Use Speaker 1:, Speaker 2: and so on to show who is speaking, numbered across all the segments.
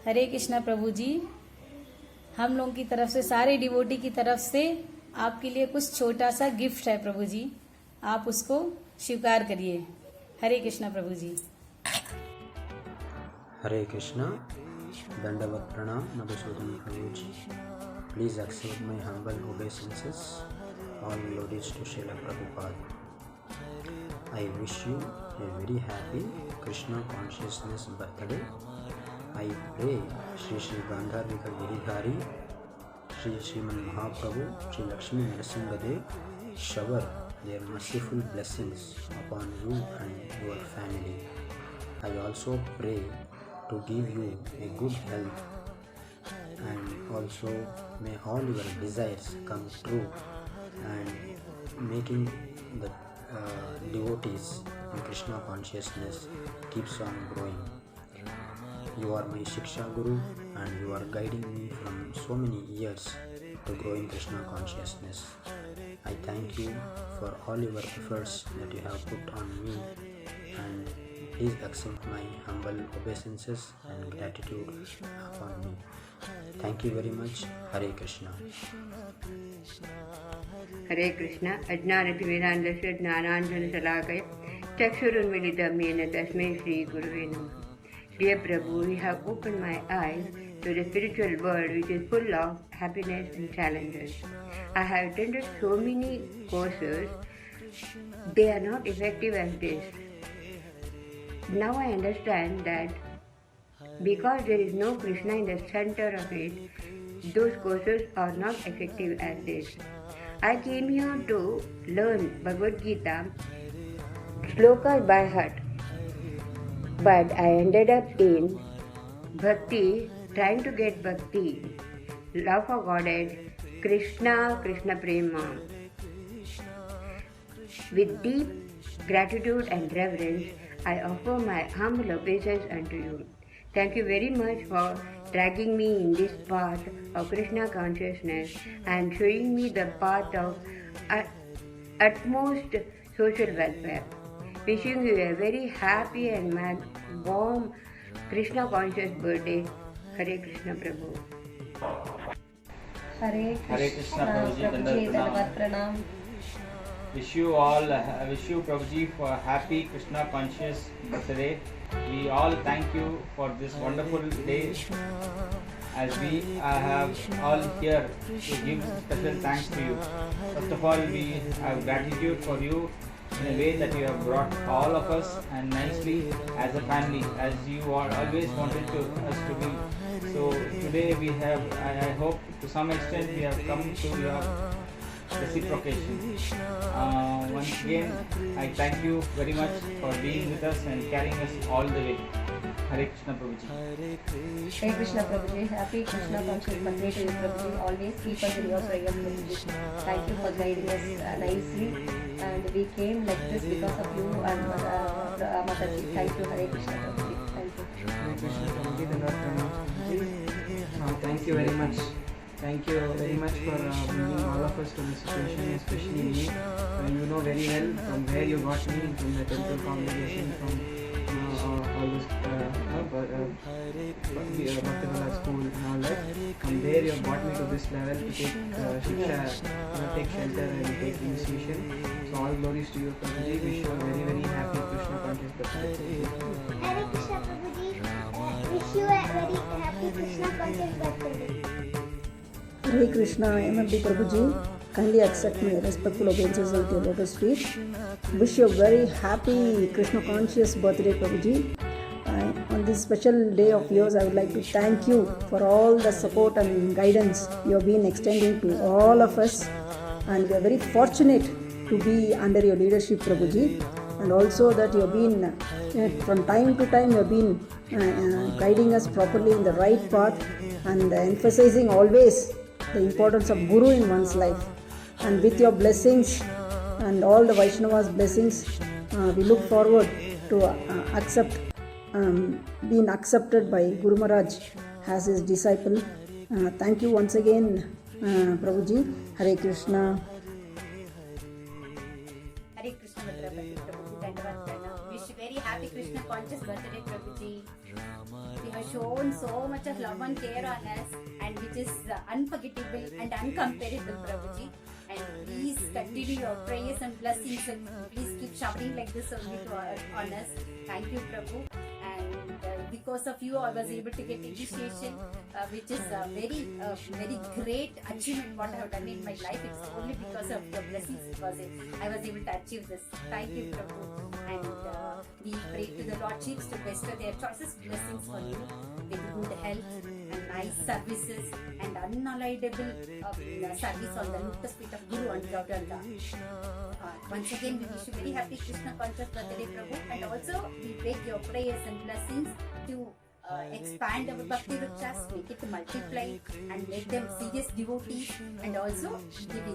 Speaker 1: हरे कृष्णा प्रभु जी, हम लोगों की तरफ से, सारे डिवोटी की तरफ से आपके लिए कुछ छोटा सा गिफ्ट है प्रभु जी, आप उसको स्वीकार करिए। हरे कृष्णा प्रभु जी।
Speaker 2: हरे कृष्णा। दंडवत प्रणाम मधुसूदन प्रभु जी। Please accept my humble obeisances. All glories to Srila Prabhupada. I wish you a very happy Krishna consciousness birthday. I pray Shri Shri Gandharvika Giridhari, Shri Sriman Mahaprabhu, Shri Lakshmi Narasimhadev shower their merciful blessings upon you and your family. I also pray to give you a good health, and also may all your desires come true, and making the devotees in Krishna consciousness keeps on growing. You are my Shiksha Guru, and you are guiding me from so many years to grow in Krishna consciousness. I thank you for all your efforts that you have put on me, and please accept my humble obeisances and gratitude upon me. Thank you very much. Hare Krishna.
Speaker 3: हरे कृष्णा। अज्ञानतिमिरान्धस्य ज्ञानाञ्जनशलाकया चक्षुरुन्मीलितं येन तस्मै श्रीगुरुवे नमः। Dear Prabhu, you have opened my eyes to the spiritual world, which is full of happiness and challenges. I have attended so many courses, they are not effective as this. Now I understand that because there is no Krishna in the center of it, those courses are not effective as this. I came here to learn Bhagavad Gita slokas by heart, but I ended up in bhakti, trying to get bhakti, love for Godhead, Krishna, Krishna Prema. With deep gratitude and reverence, I offer my humble obeisance unto you. Thank you very much for dragging me in this path of Krishna consciousness and showing me the path of utmost social welfare. Wishing you a very happy and warm Krishna conscious birthday. Hare Krishna Prabhu.
Speaker 4: Hare Krishna Prabhuji, Dandavat Pranam.
Speaker 5: Wish you Prabhuji for a happy Krishna conscious birthday. We all thank you for this wonderful day, as we have all here to give special thanks to you. First of all, we have gratitude for you in a way that you have brought all of us and nicely as a family, as you all always wanted us to be. So today we have, I hope to some extent we have come to your reciprocation. Once again, I thank you very much for being with us and carrying us all the way. Hare Krishna Prabhuji.
Speaker 4: Hare Krishna Prabhuji, happy Krishna conscious birthday to you Prabhuji. Always keep us in your prayers Prabhuji. Thank you for guiding us nicely, and we came like this because of you and Mataji. Thank you, Hare Krishna Prabhuji. Thank you.
Speaker 6: Hare Krishna Prabhuji, thank you very much. Thank you very much for bringing all of us to this situation, especially me. You know very well from where you got me, from the temple congregation, from all this Bhaktivinoda school and all that. From there you have brought me to this level to take Shiksha, take shelter and take initiation. So all glories to you, Prabhuji. Wish you a very very happy Krishna conscious birthday.
Speaker 7: Hare Krishna Prabhuji. Wish you a very happy Krishna conscious birthday.
Speaker 8: Hare Krishna, MMD Prabhuji, kindly accept my respectful obeisances at your lotus feet. Wish you a very happy Krishna conscious birthday, Prabhuji. On this special day of yours, I would like to thank you for all the support and guidance you have been extending to all of us, and we are very fortunate to be under your leadership, Prabhuji, and also that you have been from time to time you have been guiding us properly in the right path, and emphasizing always the importance of Guru in one's life. And with your blessings and all the Vaishnavas' blessings, we look forward to being accepted by Guru Maharaj as his disciple. Thank you once again, Prabhuji. Hare Krishna.
Speaker 9: Hare Krishna Prabhuji, Dandavat Pranam. Wish you very happy Krishna conscious birthday, Prabhuji. We wish shown so much of love and care on us, and which is unforgettable and uncomparable, Prabhuji. And please continue your prayers and blessings, and please keep showering like this only on us. Thank you, Prabhu. And because of you, I was able to get initiation, which is a very great achievement what I have done in my life. It's only because of your blessings I was able to achieve this. Thank you, Prabhu. And we pray to the Lord Chiefs to bestow their choicest blessings for you with good health and nice services and unalloyable service on the lotus feet of Guru and Gauranga. Once again, we wish you very happy Krishna conscious birthday, Prabhu, and also we beg your prayers and blessings to expand our Bhakti Vrikshas, make it multiply and make them serious devotees, and also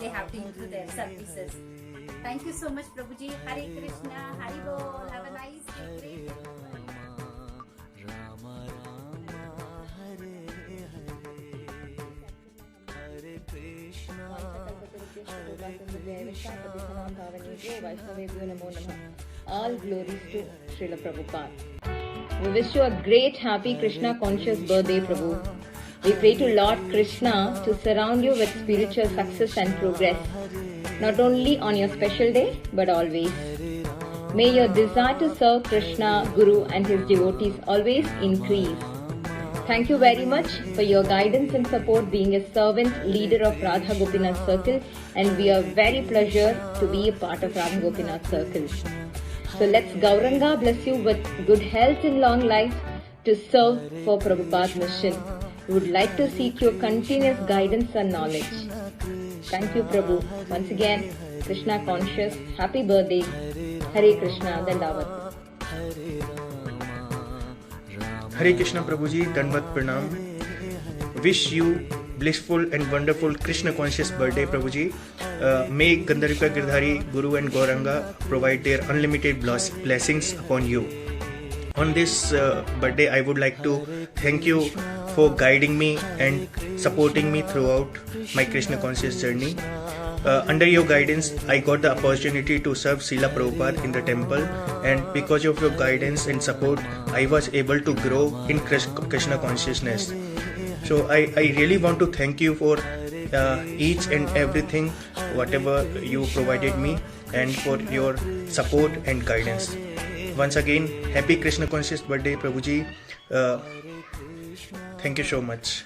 Speaker 9: they have to improve their services. Thank you so much, Prabhuji. Hare Krishna, Hari Bol. Have a nice day.
Speaker 3: All glories to Srila Prabhupada. We wish you a great, happy, Krishna conscious birthday, Prabhu. We pray to Lord Krishna to surround you with spiritual success and progress, not only on your special day, but always. May your desire to serve Krishna, Guru and his devotees always increase. Thank you very much for your guidance and support being a servant leader of Radha Gopinath Circle, and we are very pleasure to be a part of Radha Gopinath Circle. So let's Gauranga bless you with good health and long life to serve for Prabhupada's mission. We would like to seek your continuous guidance and knowledge. Thank you, Prabhu. Once again, Krishna conscious, happy birthday. Hare Krishna, Dandavat.
Speaker 10: Hare Krishna Prabhuji, Dandavat Pranam. Wish you blissful and wonderful Krishna conscious birthday, Prabhuji. May Gandharva Girdhari, Guru and Gauranga provide their unlimited blessings upon you. On this birthday, I would like to thank you for guiding me and supporting me throughout my Krishna conscious journey. Under your guidance, I got the opportunity to serve Srila Prabhupada in the temple, and because of your guidance and support, I was able to grow in Krishna consciousness. So I really want to thank you for each and everything, whatever you provided me, and for your support and guidance. Once again, happy Krishna conscious birthday, Prabhuji. Thank you so much.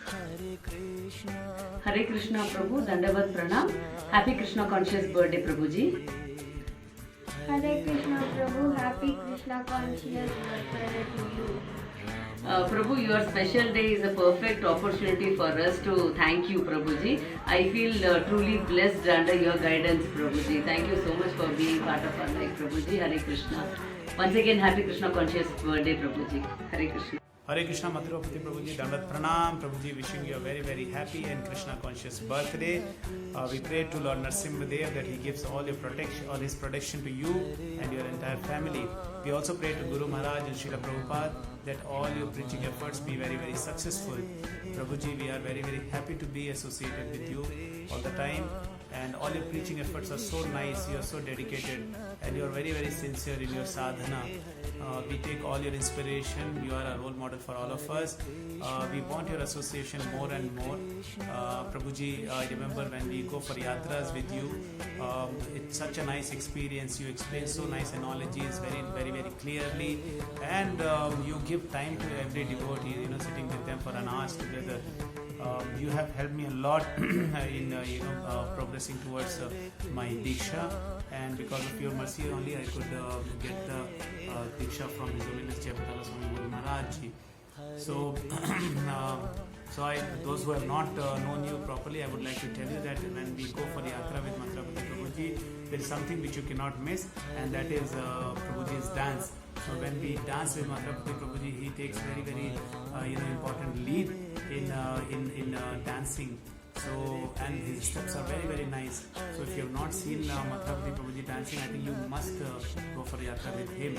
Speaker 11: Hare Krishna Prabhu, Dandavat Pranam. Happy Krishna conscious birthday, Prabhuji.
Speaker 7: Hare Krishna Prabhu, happy Krishna conscious birthday to you.
Speaker 11: Prabhu, your special day is a perfect opportunity for us to thank you, Prabhuji. I feel truly blessed under your guidance, Prabhuji. Thank you so much for being part of our life, Prabhuji. Hare Krishna. Once again, happy Krishna conscious birthday, Prabhuji. Hare Krishna.
Speaker 12: Hare Krishna Mathurapati Prabhuji, Dandavat Pranam. Prabhuji, wishing you a very, very happy and Krishna conscious birthday. We pray to Lord Narasimhadev that he gives all his protection to you and your entire family. We also pray to Guru Maharaj and Srila Prabhupada that all your preaching efforts be very, very successful. Prabhuji, we are very, very happy to be associated with you all the time. And all your preaching efforts are so nice, you are so dedicated, and you are very, very sincere in your sadhana. We take all your inspiration, you are a role model for all of us. We want your association more and more. Prabhuji, I remember when we go for yatras with you, it's such a nice experience. You explain so nice analogies very, very, very clearly, and you give time to every devotee, sitting with them for an hour together. You have helped me a lot in progressing towards my Diksha, and because of your mercy only I could get the Diksha from His Holiness Jayapatala Swami Guru Maharaj Ji. So, those who have not known you properly, I would like to tell you that when we go for the Yatra with Mathurapati Prabhuji, there is something which you cannot miss, and that is Prabhuji's dance. So when we dance with Mathurapati Prabhuji, he takes very, very important lead in dancing. So, and his steps are very, very nice. So if you have not seen Mathurapati Prabhuji dancing, I think you must go for yatra with him,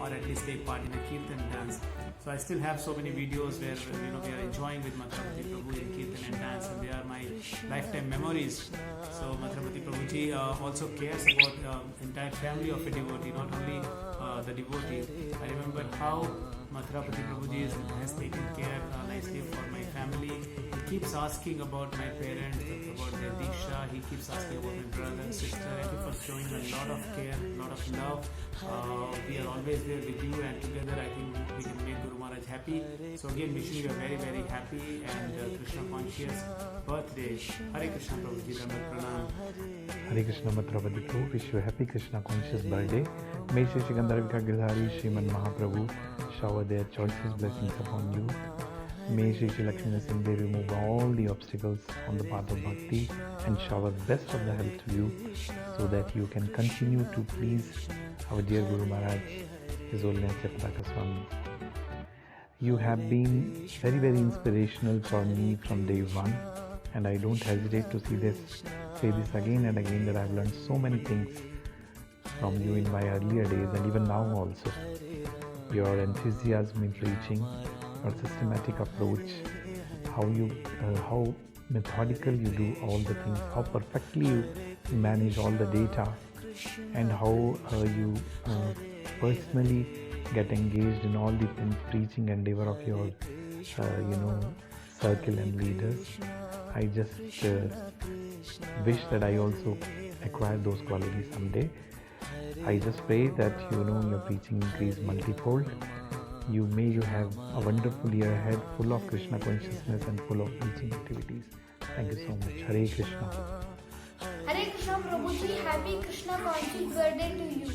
Speaker 12: or at least take part in a Kirtan dance. So I still have so many videos where we are enjoying with Mathurapati Prabhu in Kirtan and dance, and they are my lifetime memories. So Mathurapati Prabhuji also cares about entire family of a devotee, not only the devotee. I remember how Mathurapati Prabhuji has taken care nicely for my family. He keeps asking about my parents, about their Diksha. He keeps asking about my brother and sister. Thank you for showing a lot of care, a lot of love. We are always there with you, and together I think we can make Guru Maharaj happy. So again, wishing you a very, very happy and Krishna conscious birthday. Hare Krishna Prabhuji, Dandavat Pranam.
Speaker 13: Hare Krishna Mathurapati Prabhu, wish you a happy Krishna conscious birthday. May Shri Gandharvika Girdhari Sriman Mahaprabhu shower their choicest blessings upon you. May Shri Lakshmi Narasimha remove all the obstacles on the path of bhakti and shower best of the health to you, so that you can continue to please our dear Guru Maharaj, His Holiness Jayapataka Swami. You have been very, very inspirational for me from day one, and I don't hesitate to say this again and again, that I've learned so many things from you in my earlier days and even now also. Your enthusiasm in preaching, your systematic approach, how methodical you do all the things, how perfectly you manage all the data, and how you personally get engaged in all the preaching endeavor of your circle and leaders. I just wish that I also acquire those qualities someday. I just pray that your preaching increase multifold. May you have a wonderful year ahead, full of Krishna consciousness and full of preaching activities. Thank you so much. Hare Krishna.
Speaker 7: Hare Krishna Prabhuji, happy Krishna conscious birthday to you.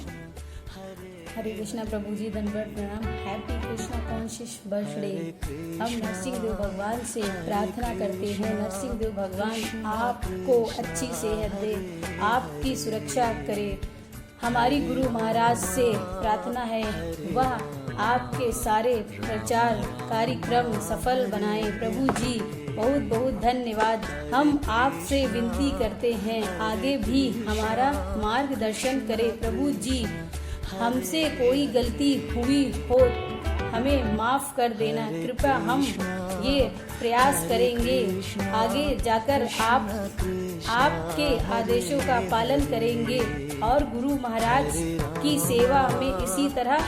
Speaker 1: हरे कृष्णा प्रभु जी, दंडवत प्रणाम। Happy Krishna conscious birthday. हम नरसिंहदेव भगवान से प्रार्थना करते हैं, नरसिंहदेव भगवान आपको अच्छी सेहत दे, आपकी सुरक्षा करे। हमारी गुरु महाराज से प्रार्थना है वह आपके सारे प्रचार कार्यक्रम सफल बनाए। प्रभु जी बहुत बहुत धन्यवाद। हम आपसे विनती करते हैं आगे भी हमारा मार्गदर्शन करें। प्रभु जी हमसे कोई गलती हुई हो हमें माफ़ कर देना। कृपया हम ये प्रयास करेंगे आगे जाकर आपके आदेशों का पालन करेंगे और गुरु महाराज की सेवा में इसी तरह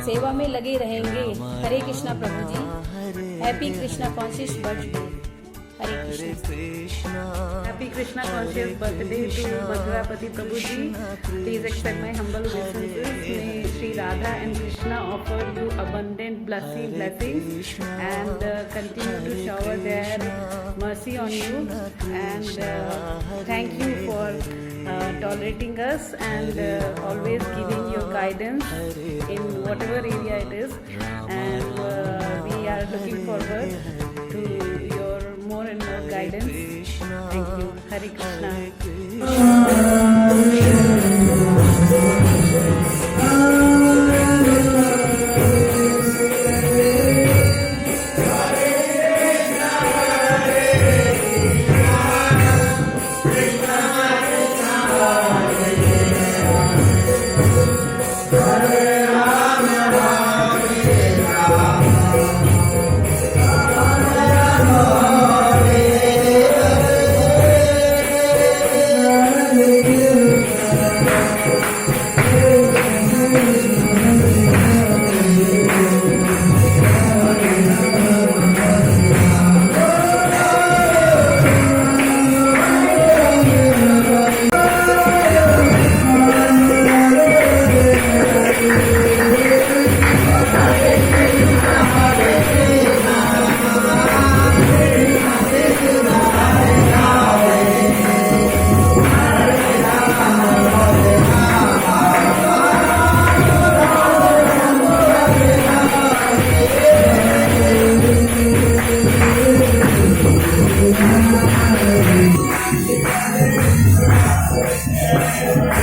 Speaker 1: सेवा में लगे रहेंगे। हरे कृष्णा प्रभु जी, happy Krishna conscious birthday. Hare Krishna.
Speaker 14: Happy Krishna conscious birthday to Mathurapati Prabhuji. Please accept my humble obeisances. May Sri Radha and Krishna offer you abundant blessings and continue to shower their mercy on you. And thank you for tolerating us and always giving your guidance in whatever area it is. And we are looking forward to your more and more guidance. Thank you. Hare Krishna.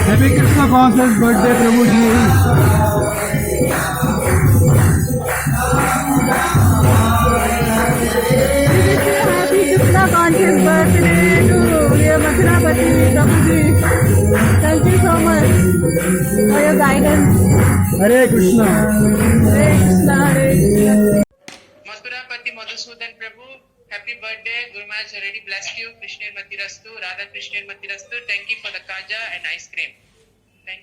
Speaker 15: Happy Krishna conscious birthday, Prabhuji.
Speaker 16: Happy Krishna conscious
Speaker 15: Hare Krishna
Speaker 16: Madhurapati Madhusudan Prabhu, happy birthday. Guru Maharaj already blessed you. Krishna Matirastu, Radha Krishna Matirastu. Thank you for the kaja and ice cream. Thank you.